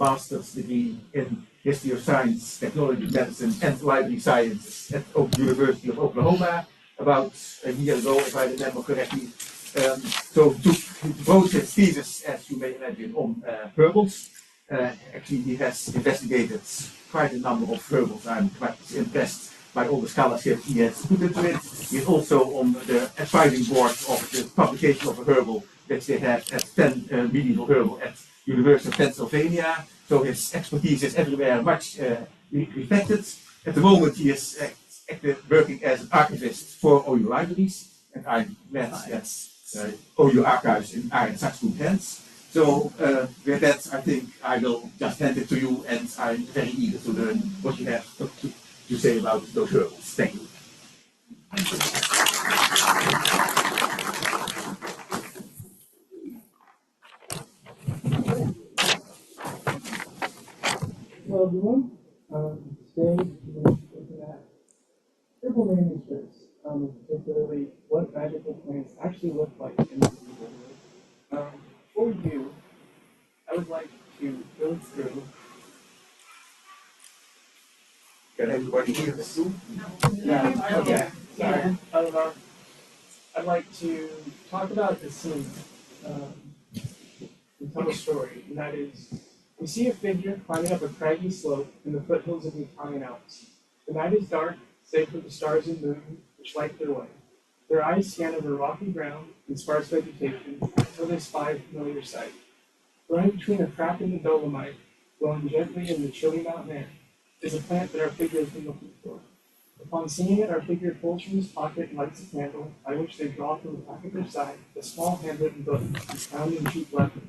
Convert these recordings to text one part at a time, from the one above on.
master's degree in history of science, technology, medicine, and library sciences at the University of Oklahoma about a year ago, if I remember correctly. So he wrote his thesis, as you may imagine, on herbals. Actually, he has investigated quite a number of herbals. I'm quite impressed by all the scholarship he has put into it. He's also on the advising board of the publication of a herbal which they have at 10 medieval herbal at University of Pennsylvania. So his expertise is everywhere much respected. At the moment, he is working as an archivist for OU libraries, and I'm glad that OU archives are in such good hands. So with that, I think I will just hand it to you, and I'm very eager to learn what you have to say about those herbals. Thank you. Hello everyone. Today we're looking at herbal manuscripts, particularly what magical plants actually look like in the medieval world. Before we do, I would like to go through. Can everybody hear this? Yeah, okay. Sorry. I'd like to talk about the scene and tell a story, and that is, we see a figure climbing up a craggy slope in the foothills of the Italian Alps. The night is dark, save for the stars and moon, which light their way. Their eyes scan over rocky ground and sparse vegetation until they spy a familiar sight. Growing between a crack in the dolomite, blowing gently in the chilly mountain air, is a plant that our figure has been looking for. Upon seeing it, our figure pulls from his pocket and lights a candle, by which they draw from the back of their side a small handwritten book, bound in cheap leather.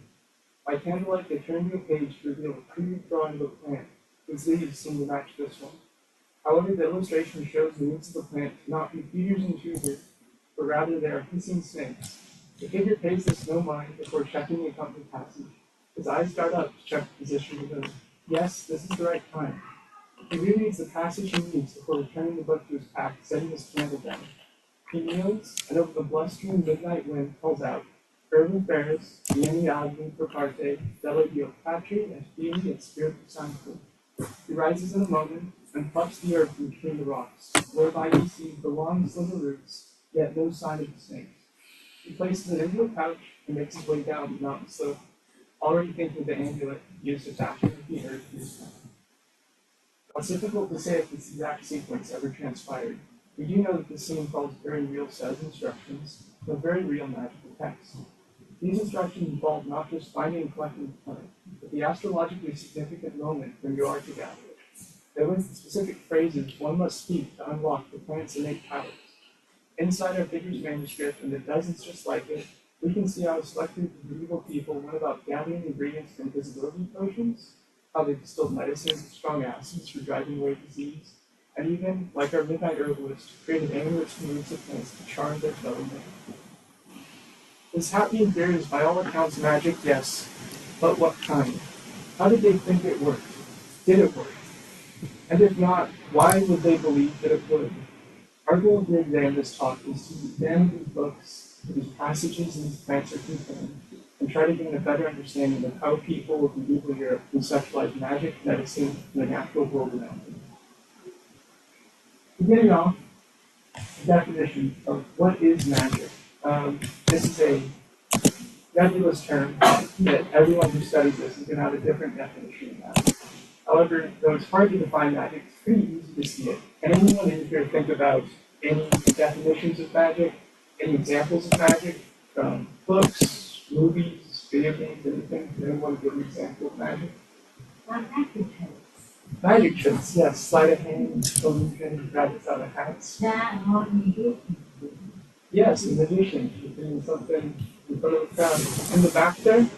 By candlelight, they turn to a page to reveal a crude drawing of a plant, whose leaves seem to match this one. However, the illustration shows the roots of the plant to not be feeders and tubers, but rather they are hissing snakes. The figure pays this no mind before checking the accompanying passage. His eyes start up to check the position of the yes, this is the right time. He rereads the passage he needs before returning the book to his pack, setting his candle down. He kneels, and over the blustering midnight wind calls out, Urban Ferris, Vieni Agni per parte, Della Dio Patri, and Fili et Spiritu Sancto. He rises in a moment and plucks the earth from between the rocks, whereby he sees the long slender roots, yet no sign of the snakes. He places it into a pouch and makes his way down the mountain slope, already thinking of the amulet used to attach the earth to his hand. While it's difficult to say if this exact sequence ever transpired, we do know that the scene follows a very real set of instructions from a very real magical text. These instructions involve not just finding and collecting the plant, but the astrologically significant moment when you are to gather it. They list the specific phrases one must speak to unlock the plant's innate powers. Inside our figure's manuscript, and the dozens just like it, we can see how selected medieval people went about gathering ingredients from invisibility potions, how they distilled medicines and strong acids for driving away disease, and even, like our midnight herbalist, created amulets from roots of plants to charm their fellow man. This happening there is by all accounts magic, yes, but what kind? How did they think it worked? Did it work? And if not, why would they believe that it would? Our goal here today in this talk is to examine these books, these passages and these plants are contained, and try to gain a better understanding of how people of medieval Europe conceptualized magic, medicine, and the natural world around them. Beginning off, the definition of what is magic. This is a nebulous term that everyone who studies this is going to have a different definition of that. However, though it's hard to define magic, it's pretty easy to see it. Can anyone in here think about any definitions of magic, any examples of magic from books, movies, video games, anything? Can anyone give an example of magic? Magic tricks. Magic tricks, yes. Sleight of hand, illusion, rabbits out of hats. That or magician. Yes, in addition to doing something in front of the crowd. In the back there,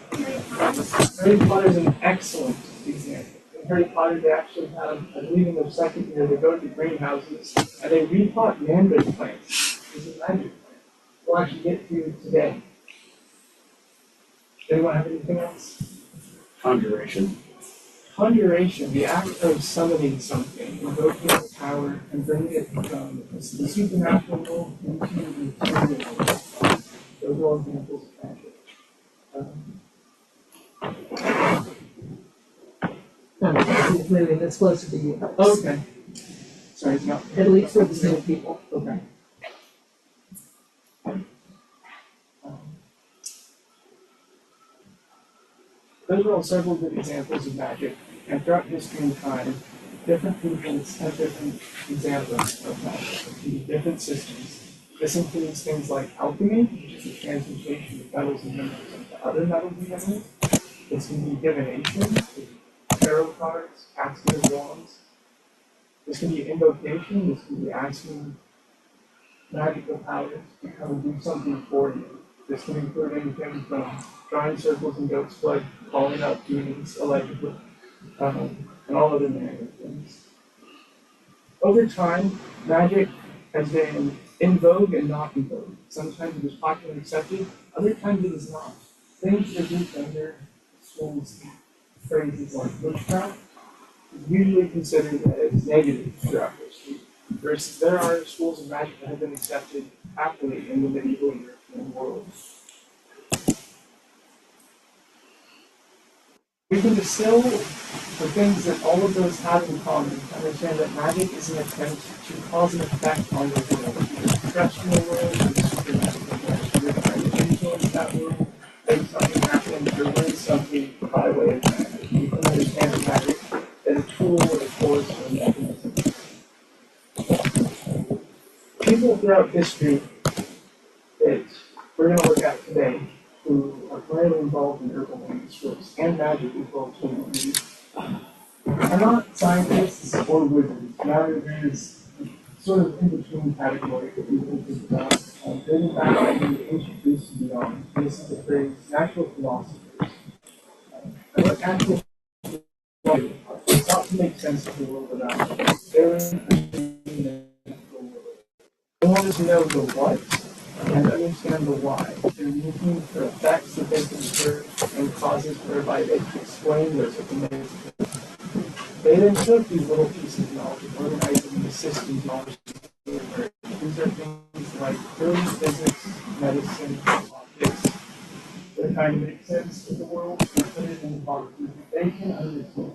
Harry Potter is an excellent example. In Harry Potter, they actually have, I believe in their second year, they go to the greenhouses and they repot mandarin plants. This is a magic plant. We'll actually get to today. Anyone have anything else? Conjuration. Conjuration, the act of summoning something, invoking its power, and bringing it from the supernatural world into the material world. Those are all examples of magic. that's closer to you. Okay. Sorry, it's not. At least for the same people. Okay. Those are all several good examples of magic, and throughout history and time, different peoples have different examples of magic. It can be different systems. This includes things like alchemy, which is the transmutation of metals and minerals into other metals and minerals. This can be divination, with tarot cards, casting of wands. This can be invocation. This can be asking magical powers to come and do something for you. This can include anything from drawing circles in goat's blood, calling out demons, allegedly, and all other manner of things. Over time, magic has been in vogue and not in vogue. Sometimes it is popularly accepted, other times it is not. Things that do under schools phrases like witchcraft is usually considered as negative throughout history, versus there are schools of magic that have been accepted happily in the medieval European world. We can distill the things that all of those have in common to understand that magic is an attempt to cause an effect on the world, the terrestrial world, the supernatural world. You're trying to influence that world, make something happen, or learn something by way of magic. You can understand magic as a tool, a force, or a mechanism. People throughout history that we're going to look at today who are primarily involved in herbal manuscripts and magic as well are not scientists or wizards. Rather, there's sort of in-between category that we can think about. Dating back to the ancient Greece and beyond, this is the phrase natural philosophers. And what natural philosophers do is not to make sense of the world around us. They're in the natural world. They want us to know the what and understand the why. They're looking for effects that they can observe and causes whereby they can explain those things. They then took these little pieces of knowledge and organized them into systems knowledge. These are things like early physics, medicine, optics. They kind of make sense to the world and put it in boxes they can understand.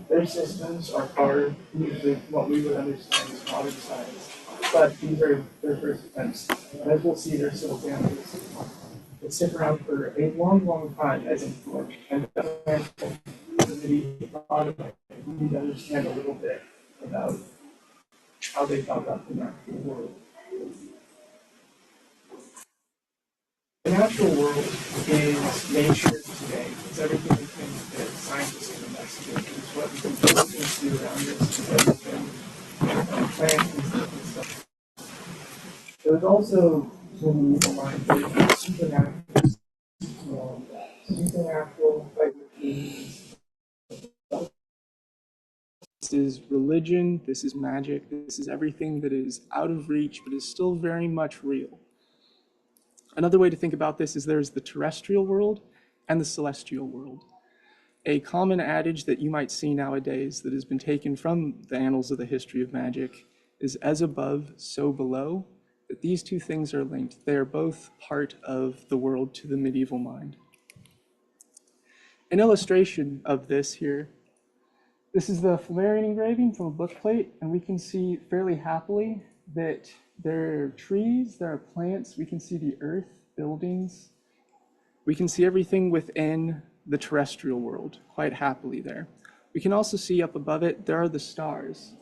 Their systems are far usually what we would understand as modern science. But these are their first attempts. And as we'll see, they're still examples that stick around for a long, long time as influence. And we need to understand a little bit about how they thought about the natural world. The natural world is nature today. It's everything we think that scientists can investigate. It's what we can see around us. It's everything plants and stuff. There's also in the mind supernatural, like this is religion, this is magic, this is everything that is out of reach but is still very much real. Another way to think about this is there's the terrestrial world and the celestial world. A common adage that you might see nowadays that has been taken from the annals of the history of magic is as above, so below, that these two things are linked. They are both part of the world to the medieval mind. An illustration of this here, this is the Flammarion engraving from a bookplate, and we can see fairly happily that there are trees, there are plants, we can see the earth, buildings. We can see everything within the terrestrial world quite happily there. We can also see up above it, there are the stars.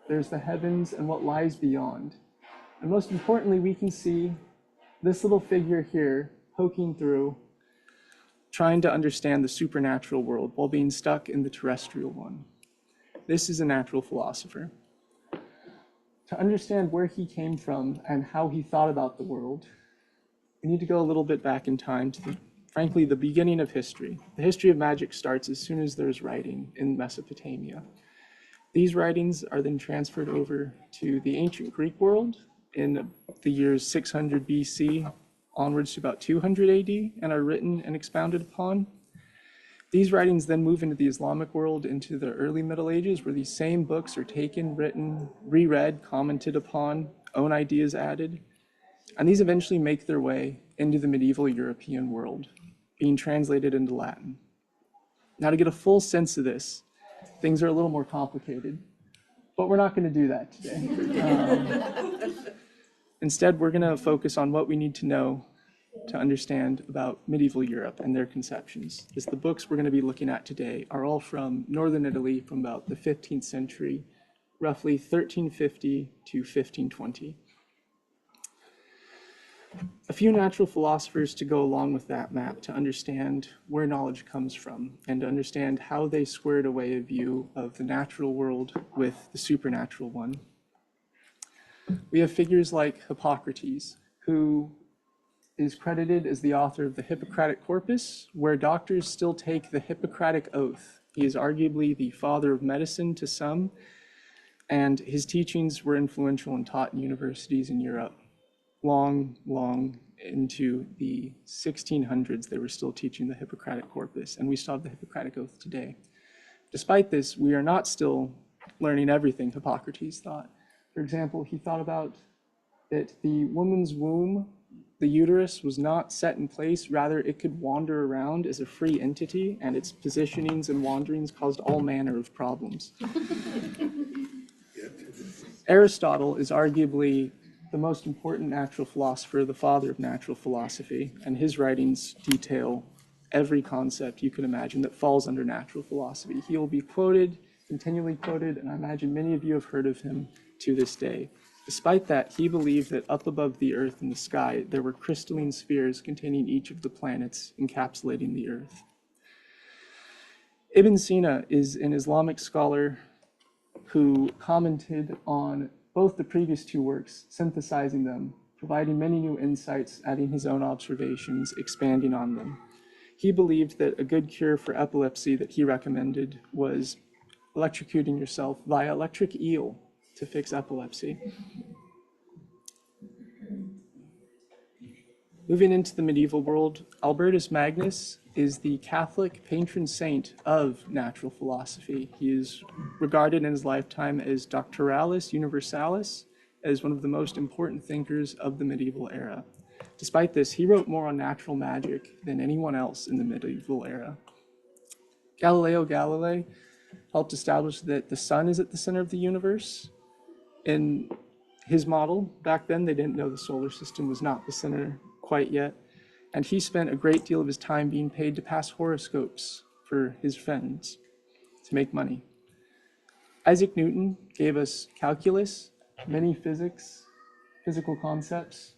There's the heavens and what lies beyond. And most importantly, we can see this little figure here poking through, trying to understand the supernatural world while being stuck in the terrestrial one. This is a natural philosopher. To understand where he came from and how he thought about the world, we need to go a little bit back in time to, frankly, the beginning of history. The history of magic starts as soon as there's writing in Mesopotamia. These writings are then transferred over to the ancient Greek world in the years 600 BC onwards to about 200 AD and are written and expounded upon. These writings then move into the Islamic world into the early Middle Ages, where these same books are taken, written, reread, commented upon, own ideas added, and these eventually make their way into the medieval European world, being translated into Latin. Now, to get a full sense of this, things are a little more complicated, but we're not going to do that today. Instead, we're going to focus on what we need to know to understand about medieval Europe and their conceptions. As the books we're going to be looking at today are all from northern Italy from about the 15th century, roughly 1350 to 1520. A few natural philosophers to go along with that map to understand where knowledge comes from and to understand how they squared away a view of the natural world with the supernatural one. We have figures like Hippocrates, who is credited as the author of the Hippocratic Corpus, where doctors still take the Hippocratic Oath. He is arguably the father of medicine to some, and his teachings were influential and taught in universities in Europe. Long into the 1600s, they were still teaching the Hippocratic Corpus, and we still have the Hippocratic Oath today. Despite this, we are not still learning everything Hippocrates thought. For example, he thought about that the woman's womb, the uterus, was not set in place, rather it could wander around as a free entity, and its positionings and wanderings caused all manner of problems. Aristotle is arguably the most important natural philosopher, the father of natural philosophy, and his writings detail every concept you can imagine that falls under natural philosophy. He will be quoted, continually quoted, and I imagine many of you have heard of him to this day. Despite that, he believed that up above the earth and the sky, there were crystalline spheres containing each of the planets, encapsulating the earth. Ibn Sina is an Islamic scholar who commented on both the previous two works, synthesizing them, providing many new insights, adding his own observations, expanding on them. He believed that a good cure for epilepsy that he recommended was electrocuting yourself via electric eel to fix epilepsy. Moving into the medieval world, Albertus Magnus is the Catholic patron saint of natural philosophy. He is regarded in his lifetime as Doctoralis Universalis, as one of the most important thinkers of the medieval era. Despite this, he wrote more on natural magic than anyone else in the medieval era. Galileo Galilei helped establish that the sun is at the center of the universe. In his model, back then they didn't know the solar system was not the center quite yet, and he spent a great deal of his time being paid to pass horoscopes for his friends to make money. Isaac Newton gave us calculus, many physical concepts.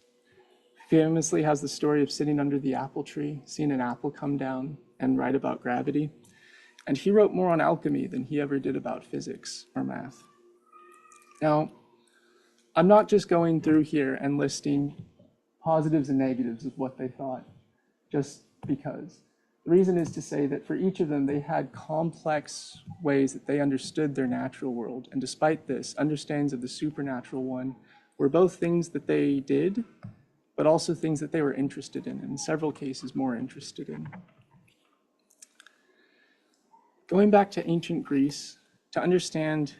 Famously has the story of sitting under the apple tree, seeing an apple come down, and write about gravity. And he wrote more on alchemy than he ever did about physics or math. Now, I'm not just going through here and listing positives and negatives of what they thought, just because. The reason is to say that for each of them, they had complex ways that they understood their natural world. And despite this, understandings of the supernatural one were both things that they did, but also things that they were interested in several cases more interested in. Going back to ancient Greece, to understand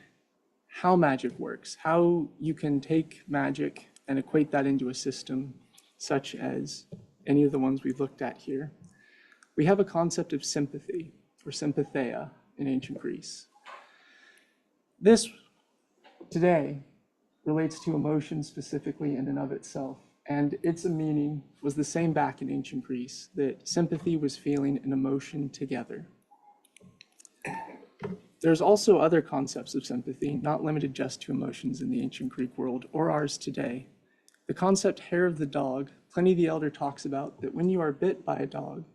how magic works, how you can take magic and equate that into a system such as any of the ones we've looked at here. We have a concept of sympathy, or sympatheia, in ancient Greece. This, today, relates to emotion specifically in and of itself, and its meaning was the same back in ancient Greece, that sympathy was feeling and emotion together. There's also other concepts of sympathy, not limited just to emotions in the ancient Greek world, or ours today. The concept hair of the dog, Pliny the Elder talks about that when you are bit by a dog,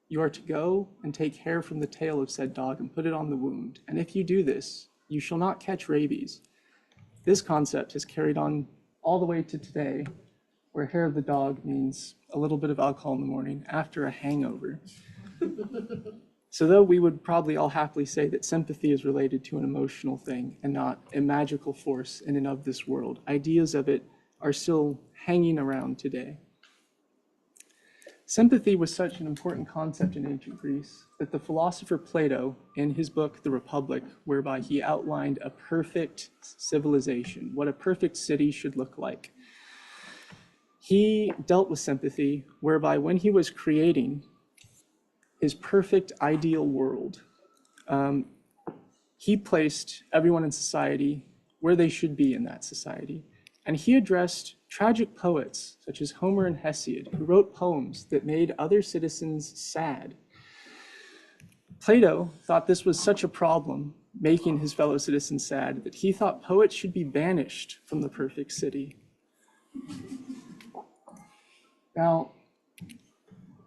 you are to go and take hair from the tail of said dog and put it on the wound. And if you do this, you shall not catch rabies. This concept has carried on all the way to today, where hair of the dog means a little bit of alcohol in the morning after a hangover. So though we would probably all happily say that sympathy is related to an emotional thing and not a magical force in and of this world, ideas of it are still hanging around today. Sympathy was such an important concept in ancient Greece that the philosopher Plato, in his book, The Republic, whereby he outlined a perfect civilization, what a perfect city should look like, he dealt with sympathy, whereby when he was creating his perfect ideal world, he placed everyone in society where they should be in that society. And he addressed tragic poets such as Homer and Hesiod, who wrote poems that made other citizens sad. Plato thought this was such a problem, making his fellow citizens sad, that he thought poets should be banished from the perfect city. Now,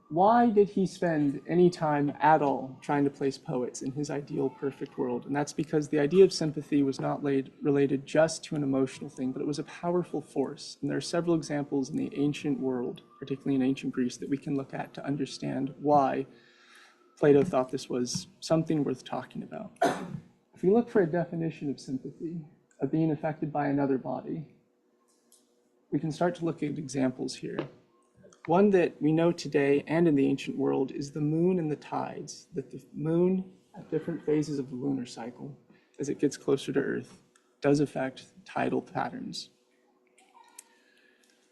why did he spend any time at all trying to place poets in his ideal perfect world? And that's because the idea of sympathy was not related just to an emotional thing, but it was a powerful force. And there are several examples in the ancient world, particularly in ancient Greece, that we can look at to understand why Plato thought this was something worth talking about. If we look for a definition of sympathy, of being affected by another body, we can start to look at examples here. One that we know today and in the ancient world is the moon and the tides, that the moon at different phases of the lunar cycle, as it gets closer to Earth, does affect tidal patterns.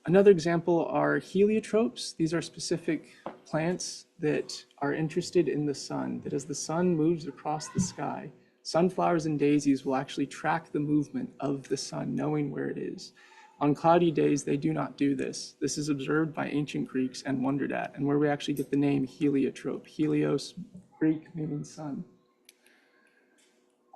Another example are heliotropes. These are specific plants that are interested in the sun, that as the sun moves across the sky, sunflowers and daisies will actually track the movement of the sun, knowing where it is. On cloudy days, they do not do this. This is observed by ancient Greeks and wondered at, and where we actually get the name heliotrope. Helios, Greek, meaning sun.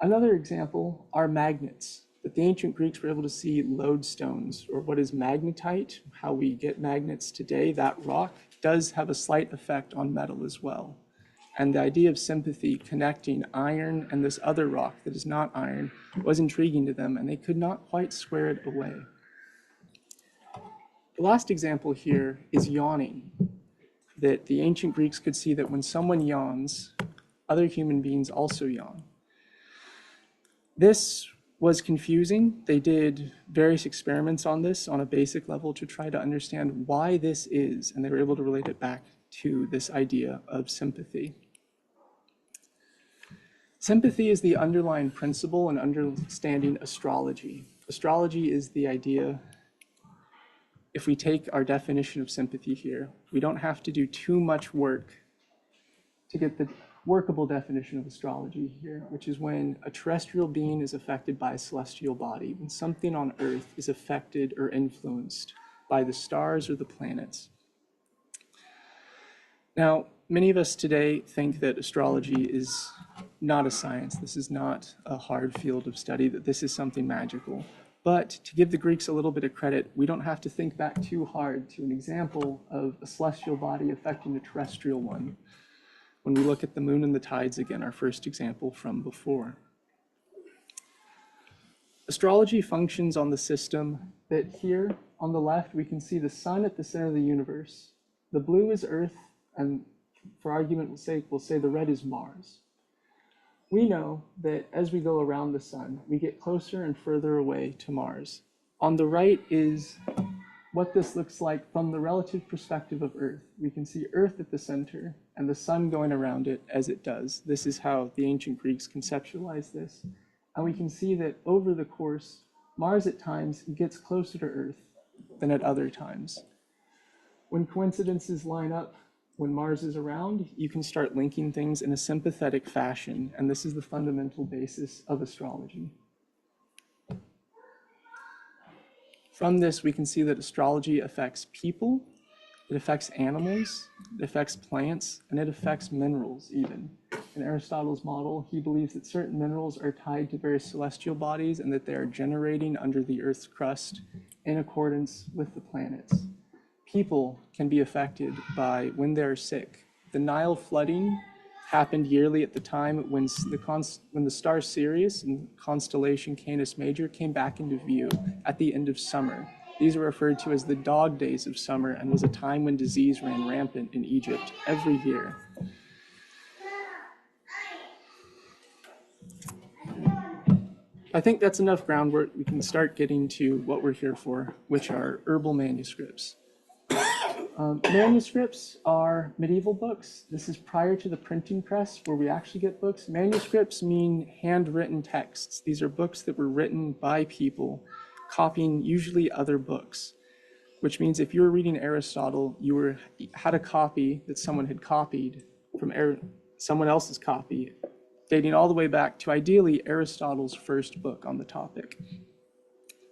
Another example are magnets, that the ancient Greeks were able to see lodestones, or what is magnetite, how we get magnets today. That rock does have a slight effect on metal as well. And the idea of sympathy connecting iron and this other rock that is not iron was intriguing to them, and they could not quite square it away. The last example here is yawning, that the ancient Greeks could see that when someone yawns, other human beings also yawn. This was confusing. They did various experiments on this on a basic level to try to understand why this is, and they were able to relate it back to this idea of sympathy. Sympathy is the underlying principle in understanding astrology. Astrology is the idea. If we take our definition of sympathy here, we don't have to do too much work to get the workable definition of astrology here, which is when a terrestrial being is affected by a celestial body, when something on Earth is affected or influenced by the stars or the planets. Now, many of us today think that astrology is not a science. This is not a hard field of study, that this is something magical. But to give the Greeks a little bit of credit, we don't have to think back too hard to an example of a celestial body affecting a terrestrial one. When we look at the moon and the tides again, our first example from before. Astrology functions on the system that here on the left, we can see the sun at the center of the universe. The blue is Earth, and for argument's sake, we'll say the red is Mars. We know that as we go around the sun, we get closer and further away to Mars. On the right is what this looks like from the relative perspective of Earth. We can see Earth at the center and the sun going around it as it does. This is how the ancient Greeks conceptualized this. And we can see that over the course, Mars at times gets closer to Earth than at other times. When coincidences line up, when Mars is around, you can start linking things in a sympathetic fashion, and this is the fundamental basis of astrology. From this, we can see that astrology affects people, it affects animals, it affects plants, and it affects minerals even. In Aristotle's model, he believes that certain minerals are tied to various celestial bodies and that they are generating under the Earth's crust in accordance with the planets. People can be affected by when they're sick. The Nile flooding happened yearly at the time when the star Sirius and constellation Canis Major came back into view at the end of summer. These are referred to as the dog days of summer and was a time when disease ran rampant in Egypt every year. I think that's enough groundwork. We can start getting to what we're here for, which are herbal manuscripts. Manuscripts are medieval books. This is prior to the printing press where we actually get books. Manuscripts mean handwritten texts. These are books that were written by people copying usually other books, which means if you were reading Aristotle, you had a copy that someone had copied from someone else's copy dating all the way back to ideally Aristotle's first book on the topic.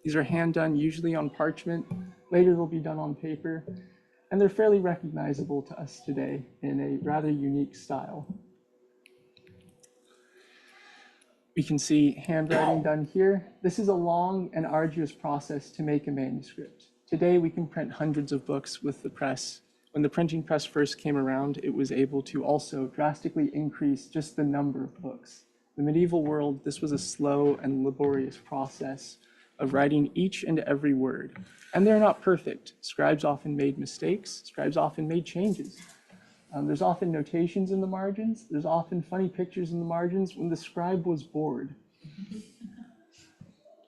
These are hand done, usually on parchment. Later they'll be done on paper, and they're fairly recognizable to us today in a rather unique style. We can see handwriting done here. This is a long and arduous process to make a manuscript. Today we can print hundreds of books with the press. When the printing press first came around, it was able to also drastically increase just the number of books. In the medieval world, this was a slow and laborious process of writing each and every word. And they're not perfect. Scribes often made mistakes. Scribes often made changes. There's often notations in the margins. There's often funny pictures in the margins when the scribe was bored.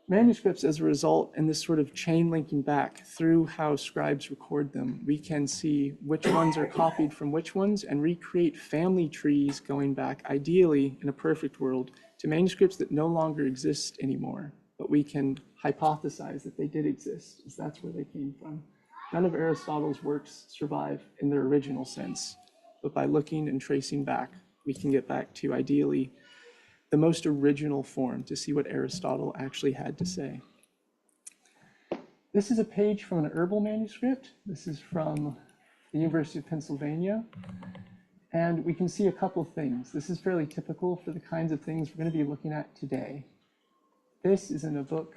Manuscripts, as a result, and this sort of chain linking back through how scribes record them, we can see which ones are copied from which ones and recreate family trees going back, ideally, in a perfect world, to manuscripts that no longer exist anymore. But we can hypothesize that they did exist, as that's where they came from. None of Aristotle's works survive in their original sense, but by looking and tracing back, we can get back to, ideally, the most original form to see what Aristotle actually had to say. This is a page from an herbal manuscript. This is from the University of Pennsylvania. And we can see a couple things. This is fairly typical for the kinds of things we're going to be looking at today. This is in a book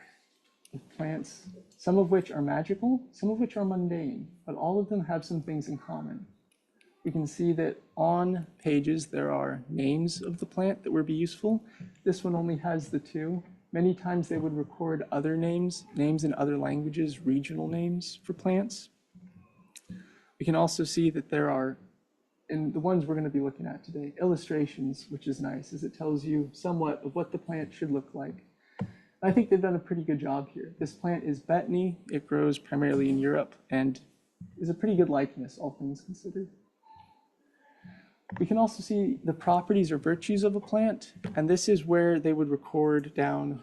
of plants, some of which are magical, some of which are mundane, but all of them have some things in common. We can see that on pages there are names of the plant that would be useful. This one only has the two. Many times they would record other names, names in other languages, regional names for plants. We can also see that there are, in the ones we're going to be looking at today, illustrations, which is nice, as it tells you somewhat of what the plant should look like. I think they've done a pretty good job here. This plant is betony. It grows primarily in Europe and is a pretty good likeness, all things considered. We can also see the properties or virtues of a plant, and this is where they would record down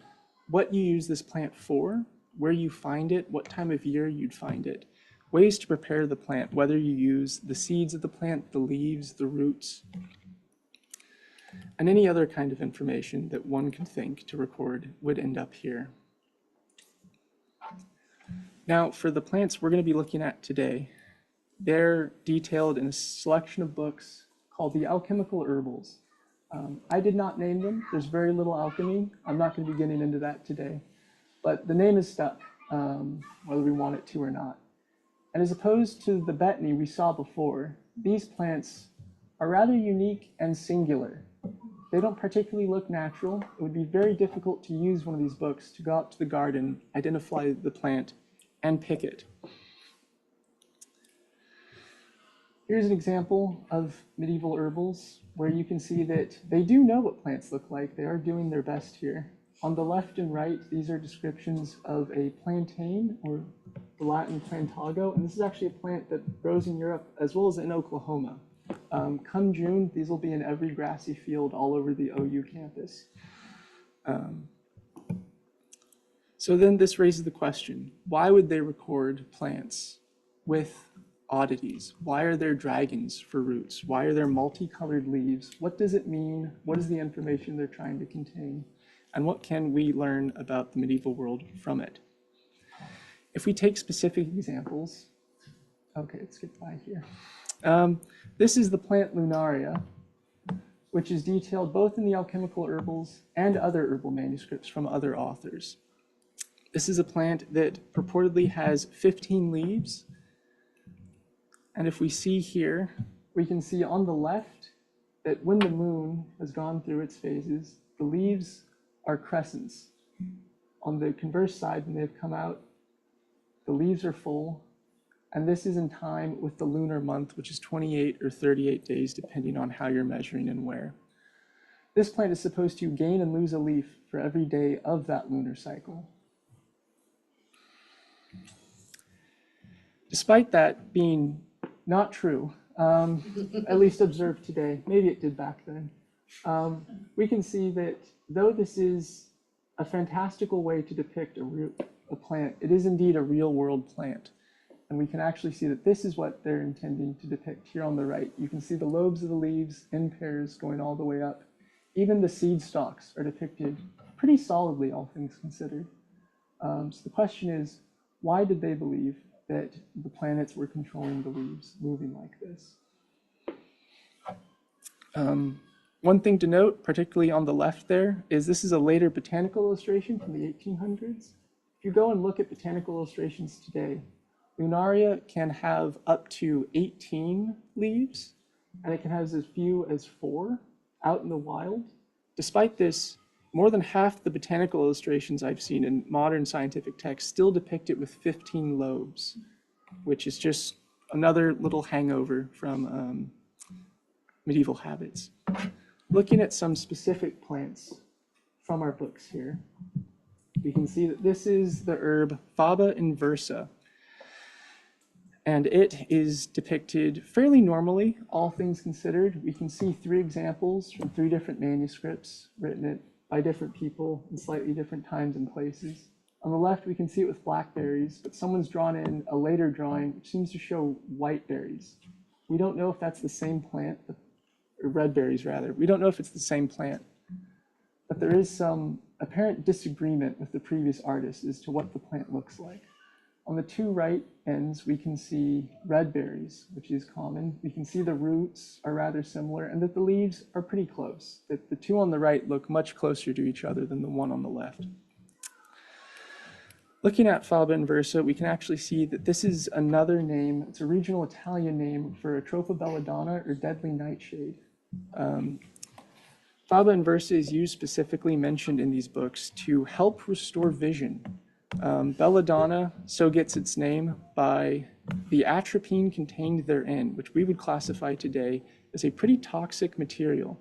what you use this plant for, where you find it, what time of year you'd find it, ways to prepare the plant, whether you use the seeds of the plant, the leaves, the roots, and any other kind of information that one could think to record would end up here. Now, for the plants we're going to be looking at today, they're detailed in a selection of books called the Alchemical Herbals. I did not name them. There's very little alchemy. I'm not going to be getting into that today. But the name is stuck, whether we want it to or not. And as opposed to the betony we saw before, these plants are rather unique and singular. They don't particularly look natural. It would be very difficult to use one of these books to go out to the garden, identify the plant, and pick it. Here's an example of medieval herbals where you can see that they do know what plants look like. They are doing their best here. On the left and right, these are descriptions of a plantain, or the Latin plantago, and this is actually a plant that grows in Europe as well as in Oklahoma. Come June, these will be in every grassy field all over the OU campus. So then this raises the question, why would they record plants with oddities? Why are there dragons for roots? Why are there multicolored leaves? What does it mean? What is the information they're trying to contain? And what can we learn about the medieval world from it? If we take specific examples, okay, let's get by here. This is the plant Lunaria, which is detailed both in the Alchemical Herbals and other herbal manuscripts from other authors. This is a plant that purportedly has 15 leaves. And if we see here, we can see on the left that when the moon has gone through its phases, the leaves are crescents. On the converse side, when they've come out, the leaves are full. And this is in time with the lunar month, which is 28 or 38 days, depending on how you're measuring and where. This plant is supposed to gain and lose a leaf for every day of that lunar cycle. Despite that being not true, at least observed today, maybe it did back then, we can see that though this is a fantastical way to depict a plant, it is indeed a real world plant. And we can actually see that this is what they're intending to depict here on the right. You can see the lobes of the leaves in pairs going all the way up. Even the seed stalks are depicted pretty solidly, all things considered. So the question is, why did they believe that the planets were controlling the leaves moving like this? One thing to note, particularly on the left there, is this is a later botanical illustration from the 1800s. If you go and look at botanical illustrations today, Lunaria can have up to 18 leaves, and it can have as few as 4 out in the wild. Despite this, more than half the botanical illustrations I've seen in modern scientific texts still depict it with 15 lobes, which is just another little hangover from medieval habits. Looking at some specific plants from our books here, we can see that this is the herb Faba inversa, and it is depicted fairly normally, all things considered. We can see 3 examples from 3 different manuscripts written by different people in slightly different times and places. On the left, we can see it with blackberries, but someone's drawn in a later drawing which seems to show white berries. We don't know if that's the same plant, or red berries rather. We don't know if it's the same plant, but there is some apparent disagreement with the previous artist as to what the plant looks like. On the 2 right ends, we can see red berries, which is common. We can see the roots are rather similar and that the leaves are pretty close, that the 2 on the right look much closer to each other than the one on the left. Looking at Faba inversa, we can actually see that this is another name. It's a regional Italian name for Atropa belladonna, or deadly nightshade. Faba inversa is used specifically, mentioned in these books, to help restore vision. Belladonna so gets its name by the atropine contained therein, which we would classify today as a pretty toxic material.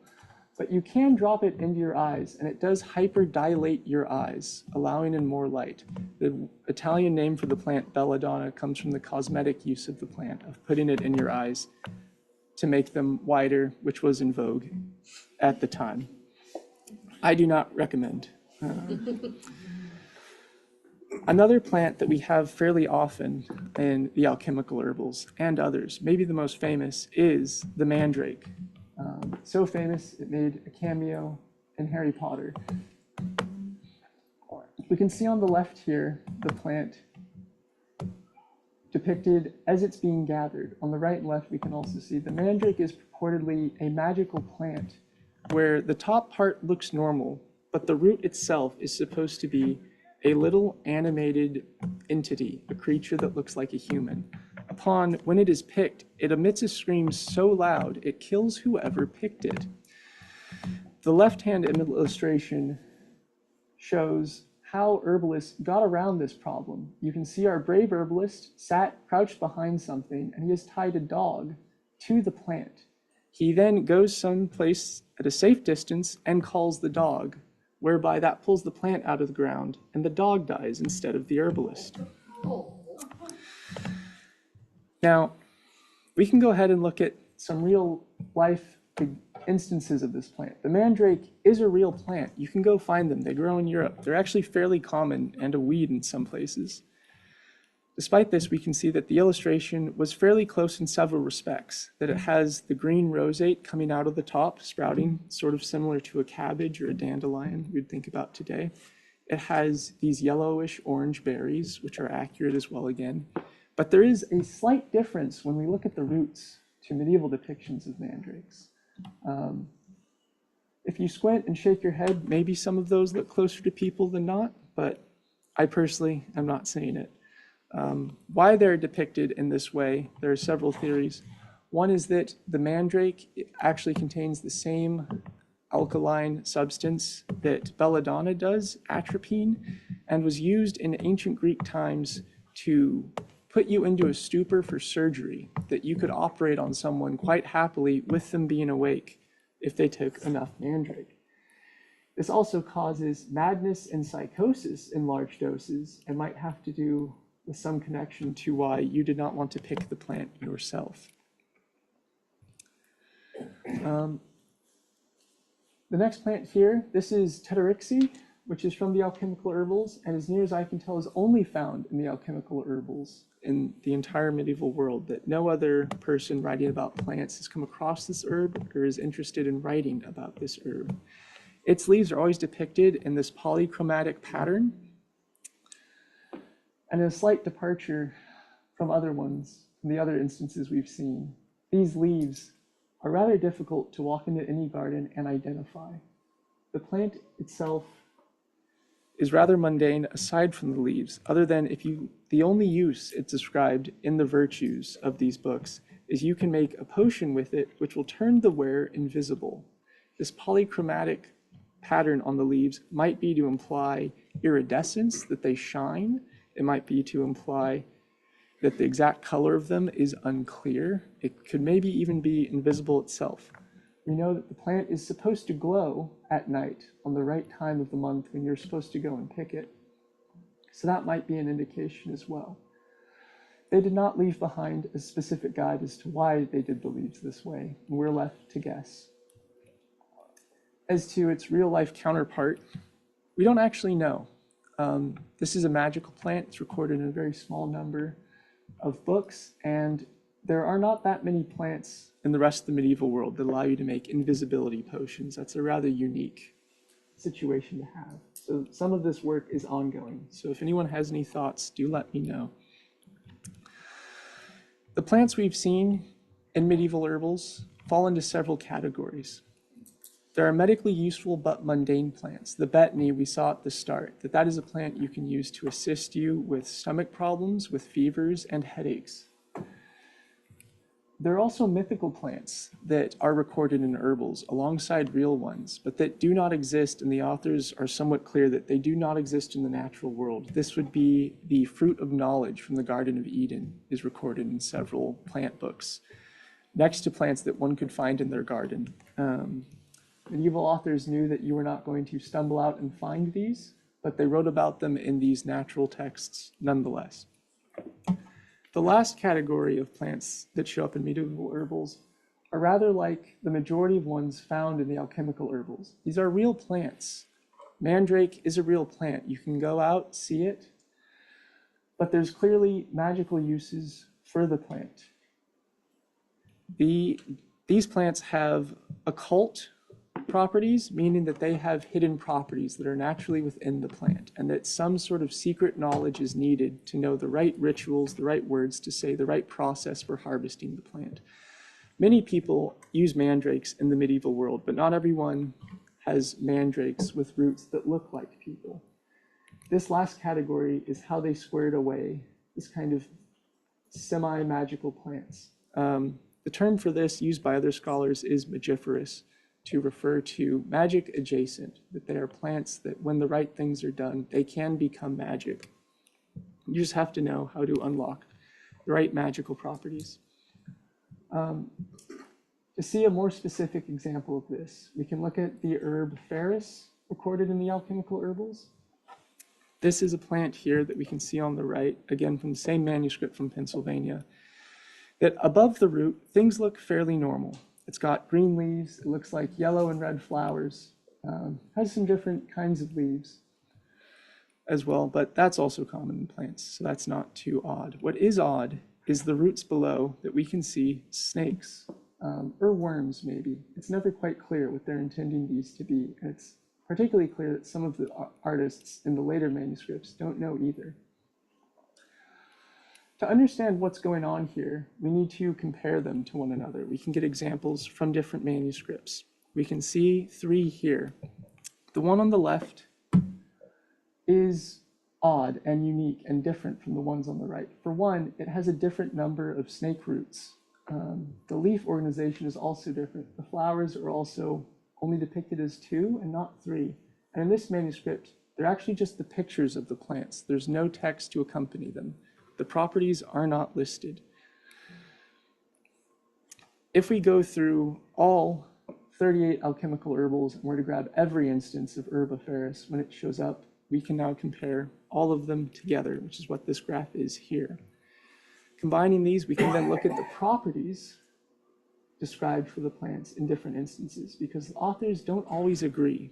But you can drop it into your eyes, and it does hyperdilate your eyes, allowing in more light. The Italian name for the plant belladonna comes from the cosmetic use of the plant, of putting it in your eyes to make them wider, which was in vogue at the time. I do not recommend. Another plant that we have fairly often in the alchemical herbals and others, maybe the most famous, is the mandrake. So famous, it made a cameo in Harry Potter. We can see on the left here the plant depicted as it's being gathered. On the right and left, we can also see the mandrake is purportedly a magical plant where the top part looks normal, but the root itself is supposed to be a little animated entity, a creature that looks like a human. When it is picked, it emits a scream so loud it kills whoever picked it. The left-hand illustration shows how herbalists got around this problem. You can see our brave herbalist sat crouched behind something, and he has tied a dog to the plant. He then goes someplace at a safe distance and calls the dog, whereby that pulls the plant out of the ground, and the dog dies instead of the herbalist. Now, we can go ahead and look at some real-life instances of this plant. The mandrake is a real plant. You can go find them. They grow in Europe. They're actually fairly common and a weed in some places. Despite this, we can see that the illustration was fairly close in several respects, that it has the green roseate coming out of the top, sprouting, sort of similar to a cabbage or a dandelion we'd think about today. It has these yellowish orange berries, which are accurate as well again. But there is a slight difference when we look at the roots to medieval depictions of mandrakes. If you squint and shake your head, maybe some of those look closer to people than not, but I personally am not seeing it. Why they're depicted in this way, there are several theories. One is that the mandrake actually contains the same alkaline substance that belladonna does, atropine, and was used in ancient Greek times to put you into a stupor for surgery, that you could operate on someone quite happily with them being awake if they took enough mandrake. This also causes madness and psychosis in large doses and might have to do with some connection to why you did not want to pick the plant yourself. The next plant here, this is Tedderixie, which is from the alchemical herbals, and as near as I can tell is only found in the alchemical herbals in the entire medieval world, that no other person writing about plants has come across this herb or is interested in writing about this herb. Its leaves are always depicted in this polychromatic pattern, and a slight departure from the other instances we've seen. These leaves are rather difficult to walk into any garden and identify. The plant itself is rather mundane aside from the leaves, other than the only use it's described in the virtues of these books is you can make a potion with it which will turn the wearer invisible. This polychromatic pattern on the leaves might be to imply iridescence, that they shine. It might be to imply that the exact color of them is unclear. It could maybe even be invisible itself. We know that the plant is supposed to glow at night on the right time of the month when you're supposed to go and pick it. So that might be an indication as well. They did not leave behind a specific guide as to why they did the leaves this way, and we're left to guess. As to its real-life counterpart, we don't actually know. This is a magical plant. It's recorded in a very small number of books, and there are not that many plants in the rest of the medieval world that allow you to make invisibility potions. That's a rather unique situation to have. So some of this work is ongoing. So if anyone has any thoughts, do let me know. The plants we've seen in medieval herbals fall into several categories. There are medically useful but mundane plants. The betony we saw at the start, that is a plant you can use to assist you with stomach problems, with fevers, and headaches. There are also mythical plants that are recorded in herbals alongside real ones, but that do not exist, and the authors are somewhat clear that they do not exist in the natural world. This would be the fruit of knowledge from the Garden of Eden is recorded in several plant books, next to plants that one could find in their garden. Medieval authors knew that you were not going to stumble out and find these, but they wrote about them in these natural texts nonetheless. The last category of plants that show up in medieval herbals are rather like the majority of ones found in the alchemical herbals. These are real plants. Mandrake is a real plant. You can go out, see it, but there's clearly magical uses for the plant. These plants have occult properties, meaning that they have hidden properties that are naturally within the plant, and that some sort of secret knowledge is needed to know the right rituals, the right words to say, the right process for harvesting the plant. Many people use mandrakes in the medieval world, but not everyone has mandrakes with roots that look like people. This last category is how they squared away this kind of semi-magical plants. The term for this used by other scholars is magiferous, to refer to magic adjacent, that they are plants that when the right things are done, they can become magic. You just have to know how to unlock the right magical properties. To see a more specific example of this, we can look at the herb Ferris recorded in the alchemical herbals. This is a plant here that we can see on the right, again from the same manuscript from Pennsylvania, that above the root, things look fairly normal. It's got green leaves, it looks like yellow and red flowers, has some different kinds of leaves as well, but that's also common in plants, so that's not too odd. What is odd is the roots below that we can see snakes, or worms maybe. It's never quite clear what they're intending these to be, and it's particularly clear that some of the artists in the later manuscripts don't know either. To understand what's going on here, we need to compare them to one another. We can get examples from different manuscripts. We can see three here. The one on the left is odd and unique and different from the ones on the right. For one, it has a different number of snake roots. The leaf organization is also different. The flowers are also only depicted as 2 and not 3. And in this manuscript, they're actually just the pictures of the plants. There's no text to accompany them. The properties are not listed. If we go through all 38 alchemical herbals and were to grab every instance of Herba Ferris when it shows up, we can now compare all of them together, which is what this graph is here. Combining these, we can then look at the properties described for the plants in different instances, because the authors don't always agree.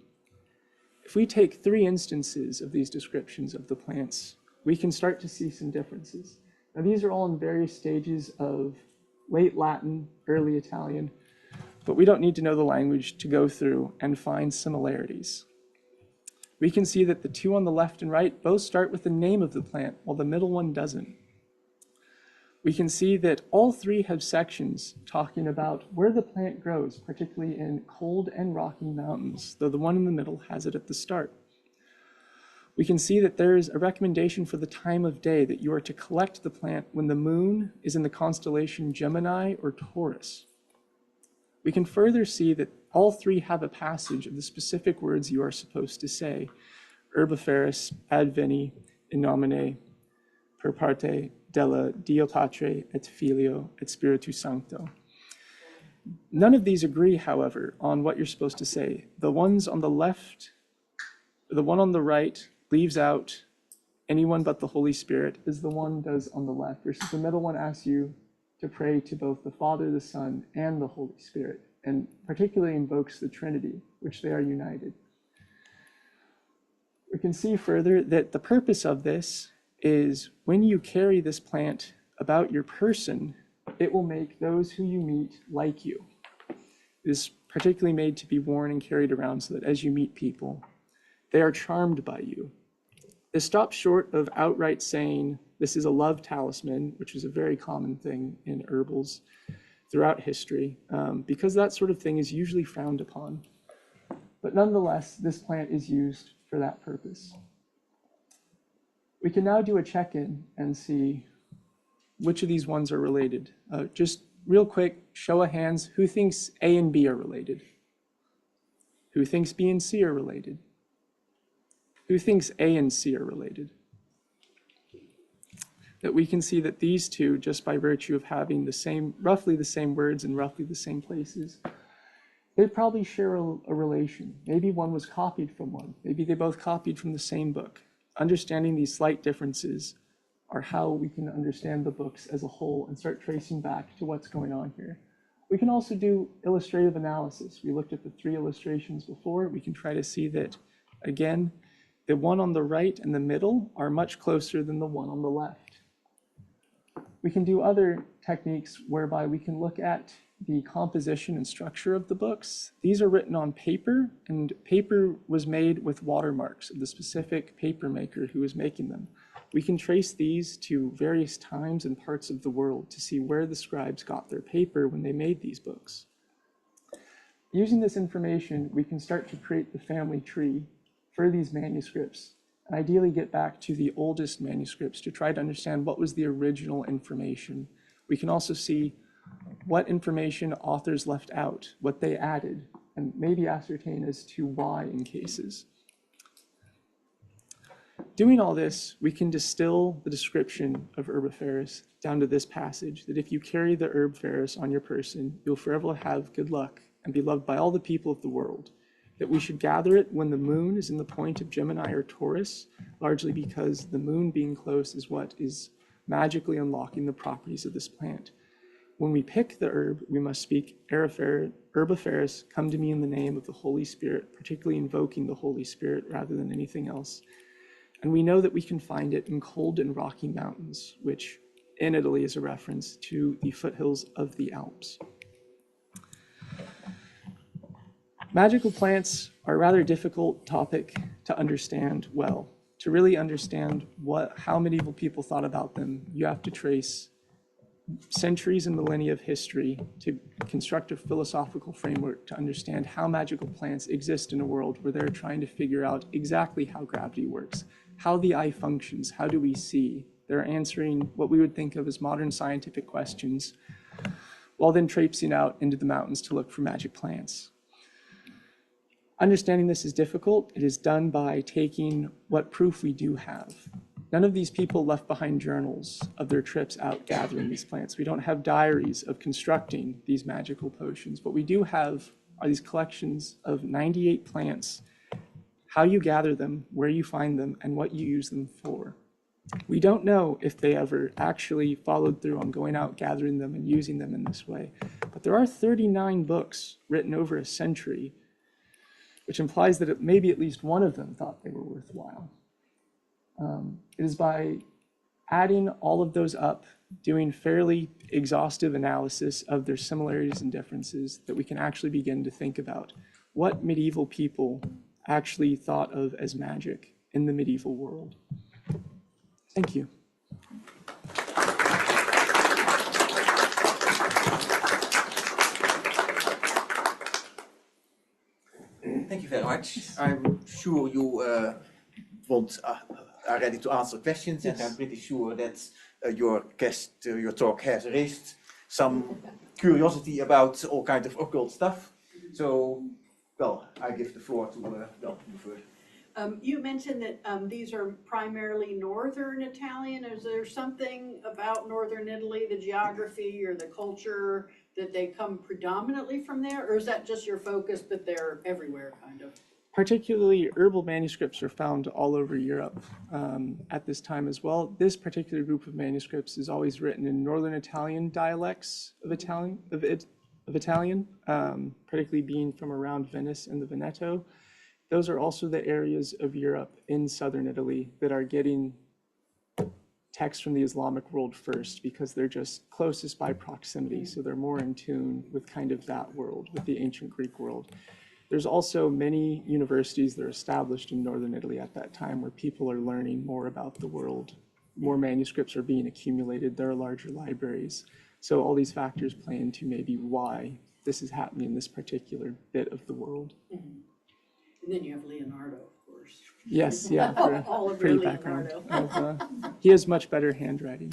If we take 3 instances of these descriptions of the plants, we can start to see some differences. Now, these are all in various stages of late Latin, early Italian, but we don't need to know the language to go through and find similarities. We can see that the two on the left and right both start with the name of the plant, while the middle one doesn't. We can see that all three have sections talking about where the plant grows, particularly in cold and rocky mountains, though the one in the middle has it at the start. We can see that there is a recommendation for the time of day, that you are to collect the plant when the moon is in the constellation Gemini or Taurus. We can further see that all three have a passage of the specific words you are supposed to say: herbiferis, ad veni, in nomine, per parte della Dio Patre et Filio et Spiritu Sancto. None of these agree, however, on what you're supposed to say. The ones on the left, the one on the right leaves out anyone but the Holy Spirit, as the one does on the left, versus the middle one asks you to pray to both the Father, the Son, and the Holy Spirit, and particularly invokes the Trinity, which they are united. We can see further that the purpose of this is when you carry this plant about your person, it will make those who you meet like you. It is particularly made to be worn and carried around so that as you meet people, they are charmed by you. This stops short of outright saying this is a love talisman, which is a very common thing in herbals throughout history, because that sort of thing is usually frowned upon. But nonetheless, this plant is used for that purpose. We can now do a check-in and see which of these ones are related. Just real quick, show of hands, who thinks A and B are related? Who thinks B and C are related? Who thinks A and C are related? That we can see that these two, just by virtue of having the same, roughly the same words in roughly the same places, they probably share a relation. Maybe one was copied from one. Maybe they both copied from the same book. Understanding these slight differences are how we can understand the books as a whole and start tracing back to what's going on here. We can also do illustrative analysis. We looked at the three illustrations before. We can try to see that, again, the one on the right and the middle are much closer than the one on the left. We can do other techniques whereby we can look at the composition and structure of the books. These are written on paper, and paper was made with watermarks of the specific paper maker who was making them. We can trace these to various times and parts of the world to see where the scribes got their paper when they made these books. Using this information, we can start to create the family tree for these manuscripts, and ideally get back to the oldest manuscripts to try to understand what was the original information. We can also see what information authors left out, what they added, and maybe ascertain as to why in cases. Doing all this, we can distill the description of herbiferis down to this passage, that if you carry the herbiferis on your person, you'll forever have good luck and be loved by all the people of the world. That we should gather it when the moon is in the point of Gemini or Taurus, largely because the moon being close is what is magically unlocking the properties of this plant. When we pick the herb, we must speak herbiferis, come to me in the name of the Holy Spirit, particularly invoking the Holy Spirit rather than anything else. And we know that we can find it in cold and rocky mountains, which in Italy is a reference to the foothills of the Alps. Magical plants are a rather difficult topic to understand well. To really understand how medieval people thought about them, you have to trace centuries and millennia of history to construct a philosophical framework to understand how magical plants exist in a world where they're trying to figure out exactly how gravity works, how the eye functions, how do we see. They're answering what we would think of as modern scientific questions, while then traipsing out into the mountains to look for magic plants. Understanding this is difficult. It is done by taking what proof we do have. None of these people left behind journals of their trips out gathering these plants. We don't have diaries of constructing these magical potions. What we do have are these collections of 98 plants, how you gather them, where you find them, and what you use them for. We don't know if they ever actually followed through on going out, gathering them, and using them in this way. But there are 39 books written over a century, which implies that maybe at least one of them thought they were worthwhile. It is by adding all of those up doing fairly exhaustive analysis of their similarities and differences, that we can actually begin to think about what medieval people actually thought of as magic in the medieval world. Thank you. Thank you very much. I'm sure you are ready to answer questions, Yes. and I'm pretty sure that your talk has raised some curiosity about all kinds of occult stuff. So, well, I give the floor to you first. You mentioned that these are primarily northern Italian. Is there something about northern Italy, the geography or the culture, that they come predominantly from there? Or is that just your focus, but they're everywhere, kind of? Particularly, herbal manuscripts are found all over Europe at this time as well. This particular group of manuscripts is always written in Northern Italian dialects of Italian, particularly being from around Venice and the Veneto. Those are also the areas of Europe in southern Italy that are getting texts from the Islamic world first, because they're just closest by proximity, so they're more in tune with kind of that world, with the ancient Greek world. There's also many universities that are established in northern Italy at that time where people are learning more about the world. More manuscripts are being accumulated, there are larger libraries. So all these factors play into maybe why this is happening in this particular bit of the world. Mm-hmm. And then you have Leonardo, of course. Yes, yeah, for All a of pretty your background. Leonardo. He has much better handwriting.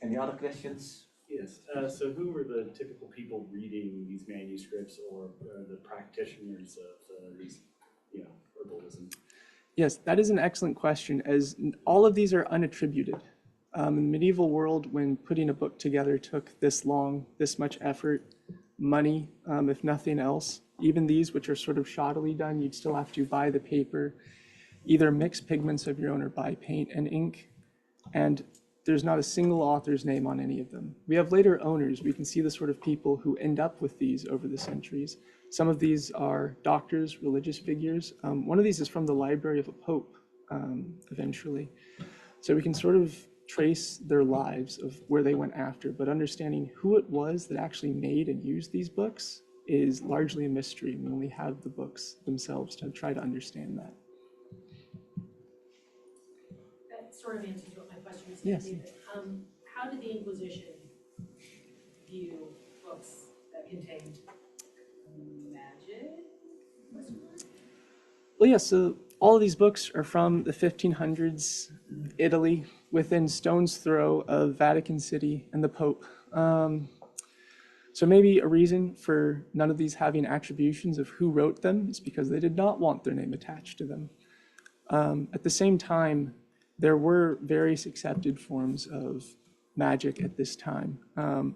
Any other questions? Yes. So who were the typical people reading these manuscripts, or the practitioners of these, herbalism? Yes, that is an excellent question, as all of these are unattributed. In the medieval world, when putting a book together took this long, this much effort, money, if nothing else. Even these, which are sort of shoddily done, you'd still have to buy the paper, either mix pigments of your own or buy paint and ink. And there's not a single author's name on any of them. We have later owners. We can see the sort of people who end up with these over the centuries. Some of these are doctors, religious figures. One of these is from the library of a pope, eventually. So we can sort of trace their lives of where they went after, but understanding who it was that actually made and used these books is largely a mystery. We only have the books themselves to try to understand that. That sort of answers what my question was. Yes. How did the Inquisition view books that contained magic? Well, yeah, so all of these books are from the 1500s Italy, within stone's throw of Vatican City and the Pope. So maybe a reason for none of these having attributions of who wrote them is because they did not want their name attached to them. At the same time, there were various accepted forms of magic at this time.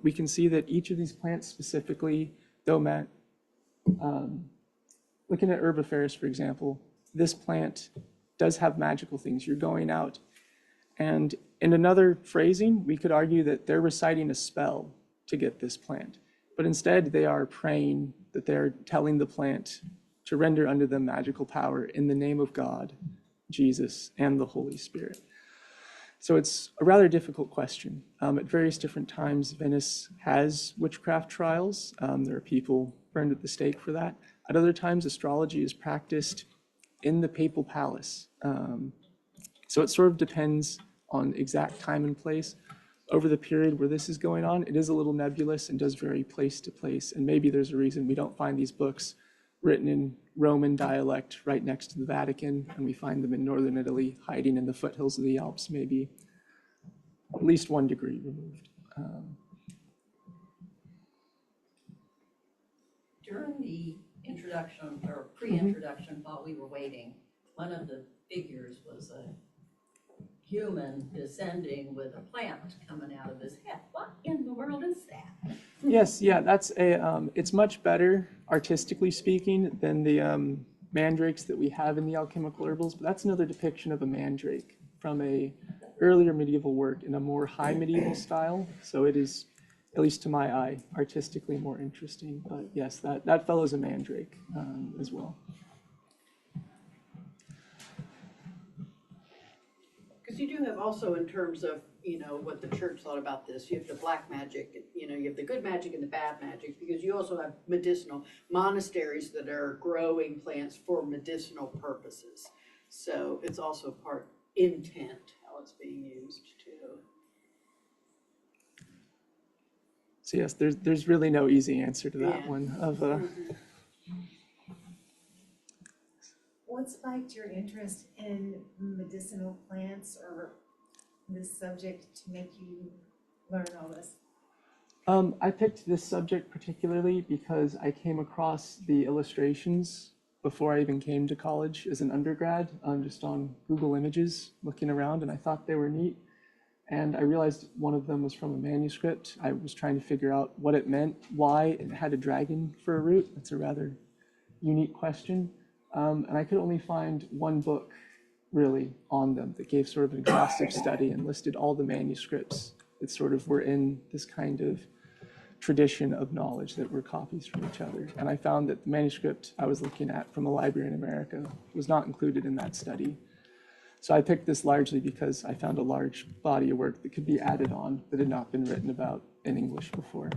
We can see that each of these plants specifically, though looking at Herbopharis, for example, this plant does have magical things. You're going out, and in another phrasing, we could argue that they're reciting a spell to get this plant. But instead, they are praying that they're telling the plant to render unto them magical power in the name of God, Jesus, and the Holy Spirit. So it's a rather difficult question. At various different times, Venice has witchcraft trials. There are people burned at the stake for that. At other times, astrology is practiced in the papal palace. So it sort of depends on exact time and place. Over the period where this is going on, it is a little nebulous and does vary place to place. And maybe there's a reason we don't find these books written in Roman dialect right next to the Vatican, and we find them in northern Italy, hiding in the foothills of the Alps, maybe at least 1 degree removed. During the introduction or pre-introduction, while we were waiting, one of the figures was a human descending with a plant coming out of his head. What in the world is that? Yes, yeah, that's it's much better, artistically speaking, than the mandrakes that we have in the alchemical herbals, but that's another depiction of a mandrake from a earlier medieval work in a more high medieval style. So it is, at least to my eye, artistically more interesting. But yes, that fellow's a mandrake as well. you do have also in terms of, you know, what the church thought about this, you have the black magic, you know, you have the good magic and the bad magic, because you also have medicinal monasteries that are growing plants for medicinal purposes. So it's also part intent, how it's being used too. So yes, there's really no easy answer to that Yeah. one. What spiked your interest in medicinal plants or this subject to make you learn all this? I picked this subject particularly because I came across the illustrations before I even came to college as an undergrad, just on Google Images, looking around, and I thought they were neat. And I realized one of them was from a manuscript. I was trying to figure out what it meant, why it had a dragon for a root. That's a rather unique question. And I could only find one book really on them that gave sort of an exhaustive study and listed all the manuscripts that sort of were in this kind of tradition of knowledge that were copies from each other. And I found that the manuscript I was looking at from a library in America was not included in that study. So I picked this largely because I found a large body of work that could be added on that had not been written about in English before.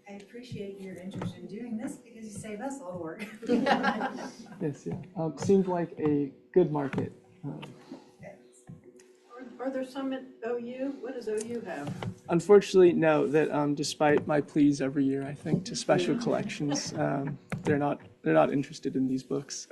I appreciate your interest in doing this because you save us all the work. Yes, yeah. Seemed like a good market. Are there some at OU? What does OU have? Unfortunately, no. That despite my pleas every year, I think to special collections, they're not interested in these books.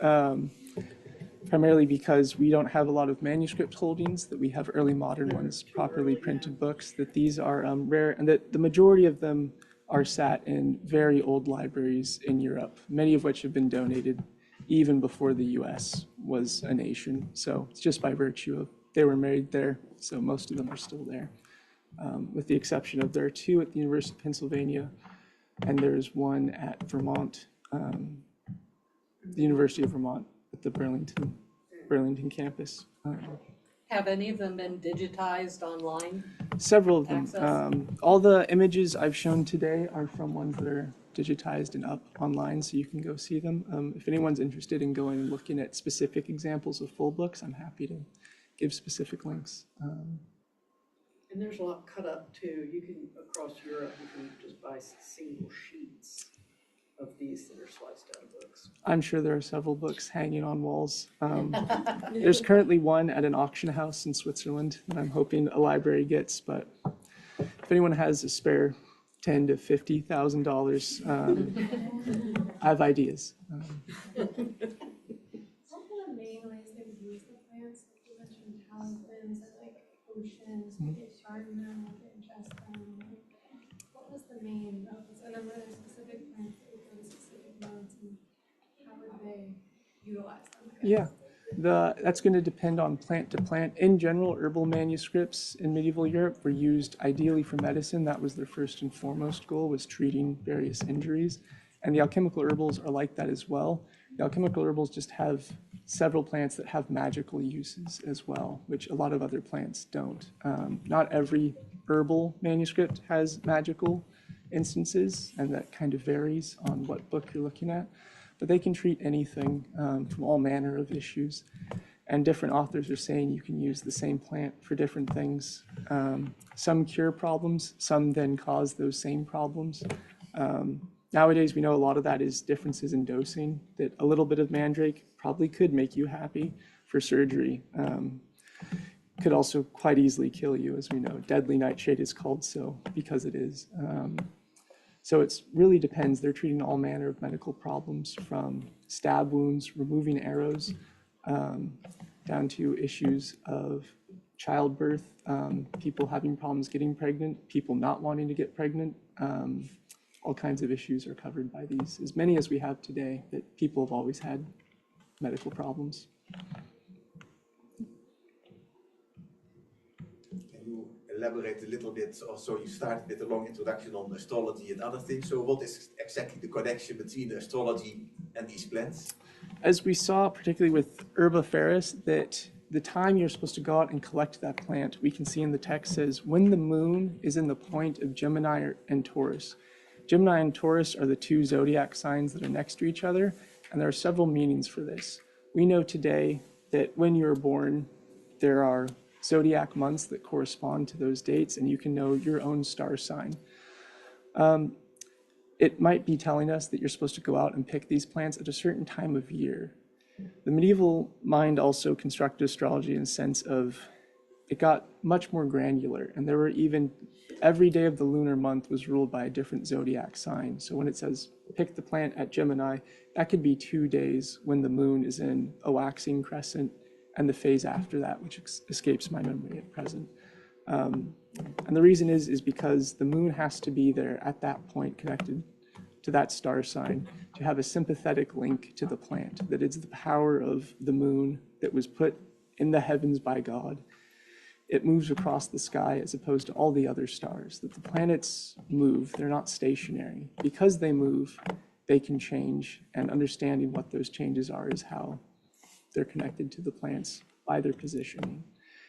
Primarily because we don't have a lot of manuscript holdings, that we have early modern ones, properly printed books, that these are rare, and that the majority of them are sat in very old libraries in Europe, many of which have been donated even before the US was a nation. So it's just by virtue of they were made there, so most of them are still there. With the exception of there are two at the University of Pennsylvania, and there's one at Vermont, the University of Vermont at the Burlington campus. Have any of them been digitized online? Several of them. Access? All the images I've shown today are from ones that are digitized and up online, so you can go see them. If anyone's interested in going and looking at specific examples of full books, I'm happy to give specific links. And there's a lot cut up too. You can, across Europe, you can just buy single sheets of these that are sliced out of books. I'm sure there are several books hanging on walls. There's currently one at an auction house in Switzerland that I'm hoping a library gets, but if anyone has a spare $10,000 to $50,000, I have ideas. What are the main ways they would use the plants? Like you mentioned palanquins and like oceans, would they shard them, would they ingest them? Like, what was the main purpose? And then were there specific plants that would go to specific modes, and how would they utilize them? Yeah, that's going to depend on plant to plant. In general, herbal manuscripts in medieval Europe were used ideally for medicine. That was their first and foremost goal, was treating various injuries. And the alchemical herbals are like that as well. The alchemical herbals just have several plants that have magical uses as well, which a lot of other plants don't. Not every herbal manuscript has magical instances, and that kind of varies on what book you're looking at. But they can treat anything from all manner of issues. And different authors are saying you can use the same plant for different things. Some cure problems, some then cause those same problems. Nowadays, we know a lot of that is differences in dosing, that a little bit of mandrake probably could make you happy for surgery. Could also quite easily kill you, as we know. Deadly nightshade is called so because it is. So it really depends. They're treating all manner of medical problems, from stab wounds, removing arrows, down to issues of childbirth, people having problems getting pregnant, people not wanting to get pregnant. All kinds of issues are covered by these, as many as we have today, that people have always had medical problems. Can you elaborate a little bit? Also, you started with a long introduction on astrology and other things. So what is exactly the connection between the astrology and these plants? As we saw, particularly with Herbiferis, that the time you're supposed to go out and collect that plant, we can see in the text says, when the moon is in the point of Gemini and Taurus. Gemini and Taurus are the two zodiac signs that are next to each other, and there are several meanings for this. We know today that when you're born, there are zodiac months that correspond to those dates, and you can know your own star sign. It might be telling us that you're supposed to go out and pick these plants at a certain time of year. The medieval mind also constructed astrology in the sense of it got much more granular, and there were even every day of the lunar month was ruled by a different zodiac sign. So when it says pick the plant at Gemini, that could be 2 days when the moon is in a waxing crescent and the phase after that, which escapes my memory at present. And the reason is because the moon has to be there at that point connected to that star sign to have a sympathetic link to the plant, that it's the power of the moon that was put in the heavens by God. It moves across the sky as opposed to all the other stars, that the planets move, they're not stationary. Because they move, they can change, and understanding what those changes are is how they're connected to the plants by their positioning.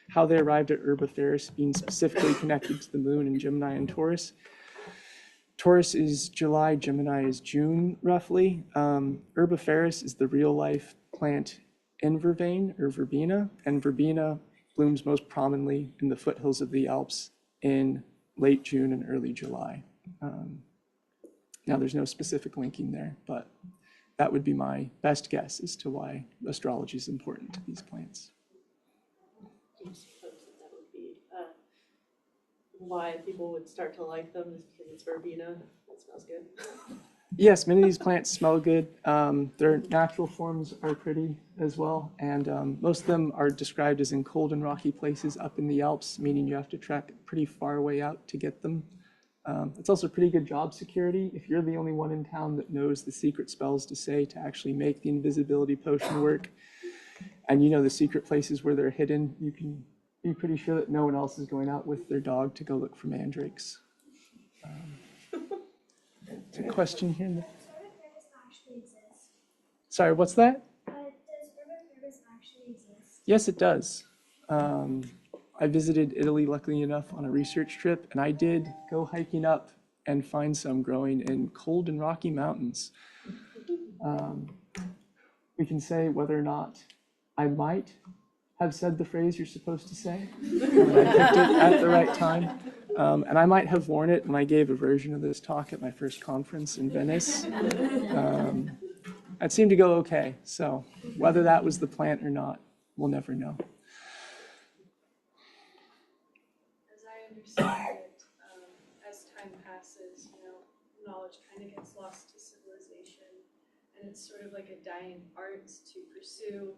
How they arrived at Herbology being specifically connected to the moon in Gemini and Taurus. Taurus is July, Gemini is June, roughly. Herbology is the real-life plant in vervain, or verbena, and verbena blooms most prominently in the foothills of the Alps in late June and early July. Now, there's no specific linking there, but that would be my best guess as to why astrology is important to these plants. Do you suppose that would be why people would start to like them, is because it's verbena? That smells good. Yes, many of these plants smell good. Their natural forms are pretty as well, and most of them are described as in cold and rocky places up in the Alps, meaning you have to trek pretty far away out to get them. It's also pretty good job security. If you're the only one in town that knows the secret spells to say to actually make the invisibility potion work, and you know the secret places where they're hidden, you can be pretty sure that no one else is going out with their dog to go look for mandrakes. There's a question here. Actually exist? Sorry, what's that? Does Herbology actually exist? Yes, it does. I visited Italy, luckily enough, on a research trip, and I did go hiking up and find some growing in cold and rocky mountains. We can say whether or not I might have said the phrase you're supposed to say when I picked it at the right time. And I might have worn it when I gave a version of this talk at my first conference in Venice. It seemed to go okay, so whether that was the plant or not, we'll never know. As I understand it, as time passes, knowledge kind of gets lost to civilization, and it's sort of like a dying art to pursue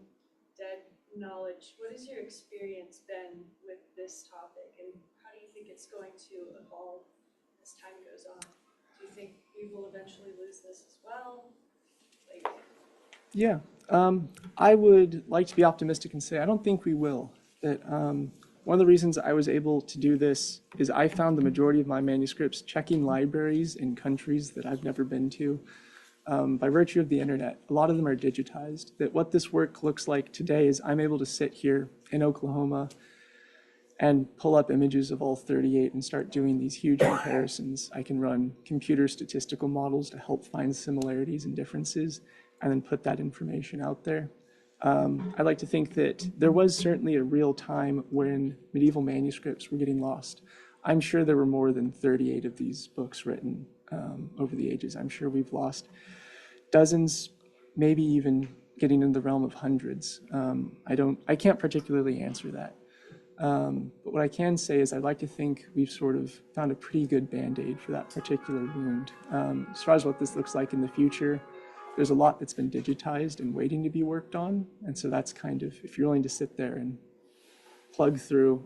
dead knowledge. What has your experience been with this topic, and how do you think it's going to evolve as time goes on? Do you think we will eventually lose this as well? Yeah, I would like to be optimistic and say I don't think we will. That one of the reasons I was able to do this is I found the majority of my manuscripts checking libraries in countries that I've never been to. By virtue of the internet, a lot of them are digitized. That what this work looks like today is I'm able to sit here in Oklahoma and pull up images of all 38 and start doing these huge comparisons. I can run computer statistical models to help find similarities and differences, and then put that information out there. I like to think that there was certainly a real time when medieval manuscripts were getting lost. I'm sure there were more than 38 of these books written over the ages. I'm sure we've lost dozens, maybe even getting into the realm of hundreds. I can't particularly answer that. But what I can say is I'd like to think we've sort of found a pretty good Band-Aid for that particular wound. As far as what this looks like in the future, there's a lot that's been digitized and waiting to be worked on. And so that's kind of, if you're willing to sit there and plug through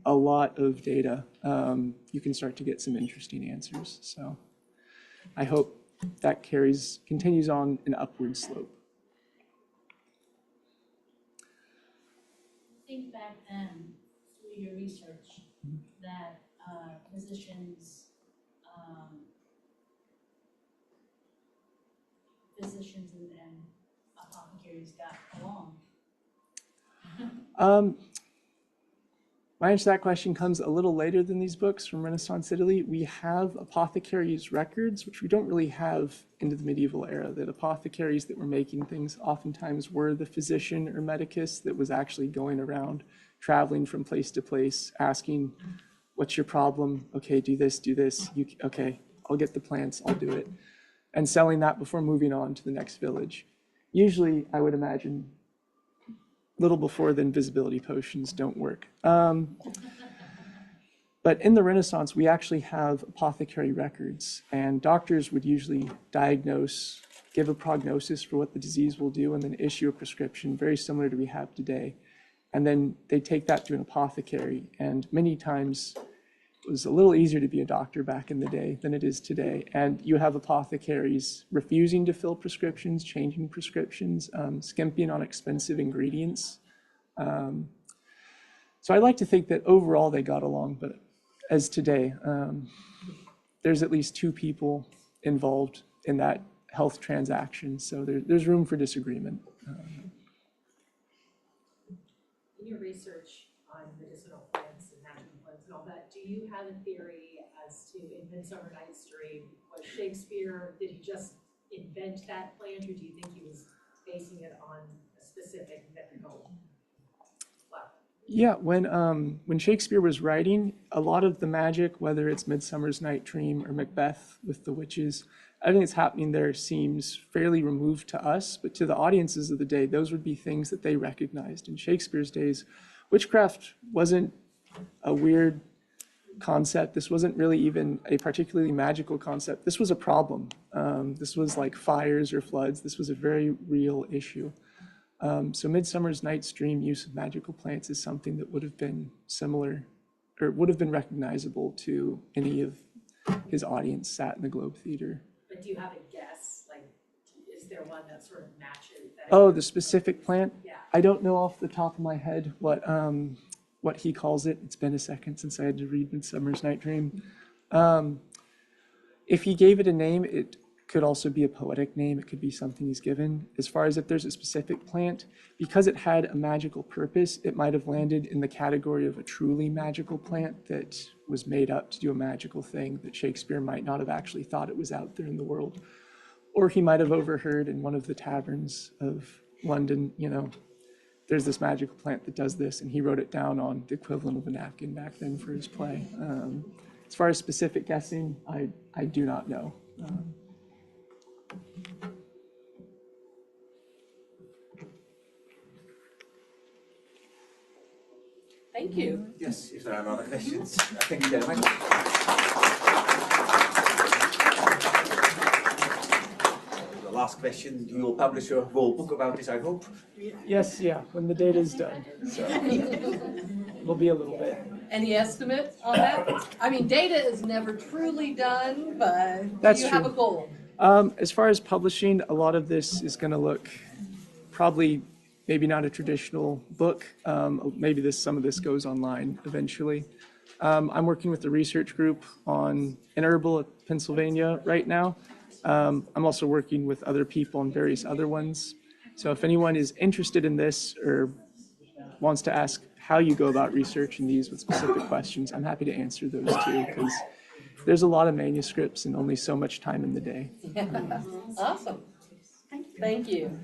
a lot of data, you can start to get some interesting answers. So I hope that continues on an upward slope. Think back then, through your research, that physicians and apothecaries got along. My answer to that question comes a little later than these books from Renaissance Italy. We have apothecaries' records, which we don't really have into the medieval era. That apothecaries that were making things oftentimes were the physician or medicus that was actually going around traveling from place to place, asking, what's your problem? Okay, do this, do this. Okay, I'll get the plants, I'll do it. And selling that before moving on to the next village. Usually, I would imagine, little before then, visibility potions don't work. But in the Renaissance, we actually have apothecary records, and doctors would usually diagnose, give a prognosis for what the disease will do, and then issue a prescription very similar to we have today. And then they take that to an apothecary, and many times it was a little easier to be a doctor back in the day than it is today. And you have apothecaries refusing to fill prescriptions, changing prescriptions, skimping on expensive ingredients. So I like to think that overall they got along, but as today, there's at least 2 people involved in that health transaction, so there's room for disagreement. In your research on medicinal plants and magical plants and all that, do you have a theory as to, in Midsummer Night's Dream, was Shakespeare, did he just invent that plant, or do you think he was basing it on a specific mythical flower? Yeah, when Shakespeare was writing, a lot of the magic, whether it's Midsummer's Night Dream or Macbeth with the witches, everything that's happening there seems fairly removed to us, but to the audiences of the day, those would be things that they recognized. In Shakespeare's days, witchcraft wasn't a weird concept. This wasn't really even a particularly magical concept. This was a problem. This was like fires or floods. This was a very real issue. So Midsummer's Night's Dream use of magical plants is something that would have been similar, or would have been recognizable to any of his audience sat in the Globe Theater. But do you have a guess? Like, is there one that sort of matches that? Oh, the specific plant? Yeah. I don't know off the top of my head what he calls it. It's been a second since I had to read Midsummer's Night Dream. If he gave it a name, it could also be a poetic name. It could be something he's given. As far as if there's a specific plant, because it had a magical purpose, it might have landed in the category of a truly magical plant that was made up to do a magical thing that Shakespeare might not have actually thought it was out there in the world. Or he might have overheard in one of the taverns of London, there's this magical plant that does this, and he wrote it down on the equivalent of a napkin back then for his play. As far as specific guessing, I do not know. Thank you. Yes, if there are no other questions, thank you very much. The last question, you will publish your whole book about this, I hope? Yes, yeah, when the data is done. So it'll be a little bit. Any estimate on that? I mean, data is never truly done, but That's do you true. have a goal? As far as publishing, a lot of this is going to look probably maybe not a traditional book. Maybe some of this goes online eventually. I'm working with a research group in Herbal, Pennsylvania right now. I'm also working with other people on various other ones. So if anyone is interested in this or wants to ask how you go about researching these with specific questions, I'm happy to answer those too, because there's a lot of manuscripts and only so much time in the day. Awesome. Thank you.